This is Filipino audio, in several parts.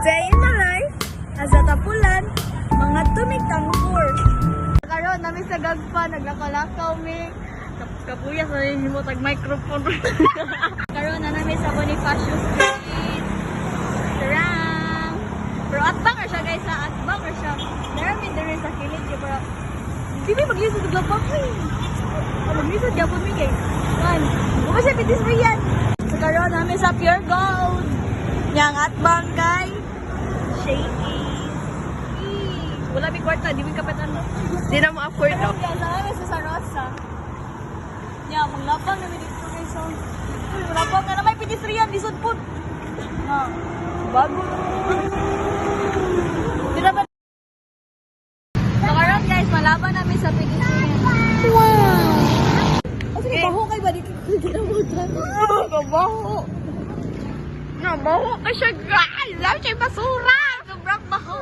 day in the life, as a tapulan, mga tumigtangkur. Karon namin sa Gagpa, naglakalakaw mi. Kapuya sa rin mo tag-microphone. Karon na namin sa Bonifacio Street. Tarang! Pero atbang siya guys ha, atbang siya. Naraming din rin sa kilid niya pero hindi may mag-lisod ng lapang eh. Mag-lisod niya po mi guys. Man, bukas siya pitis mo yan. So karon namin sa Pure Gold. Yang atbang kay Shady. Wala may kwarta, di may kapitan. Di na ma-afford Pero to. guys, alam sa Santa Rosa. Nya, manglapang namin dito guys. Uy, manglapang ka na may pedestrian, lisod po. Nga, bago. Di na ba? So karon guys, malaban namin sa pedestrian. Wow! Oh, sige, baho kayo ba dito? Ginamutan. Kabaho. Nabaho ka siya, guys. Love siya yung basura. Sobrang baho.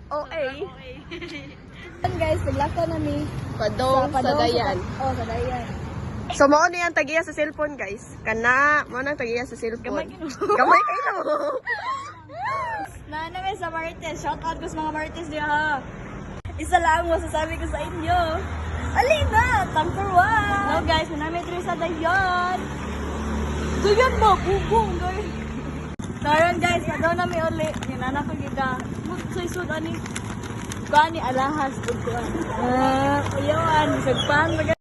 OA. Guys, naglakaw namin. Padong sa dayan. Oh, sa dayan. So, mao na yung tagiya sa cellphone, guys. Kana, mao na tagiya sa cellphone. Gamay kayo. Na namin sa Marites. Shout out ko sa mga Marites niya ha. Isa lang masasabi ko sa inyo. Alina! Tangkurwa! Hello guys, manamit rin sa dayan. Dayan mo! Bubong guys! Karon guys, nadaw namin uli. Ninana ko gida. Magsaysod ani. Gani alahas. Uyawan. Sagpan.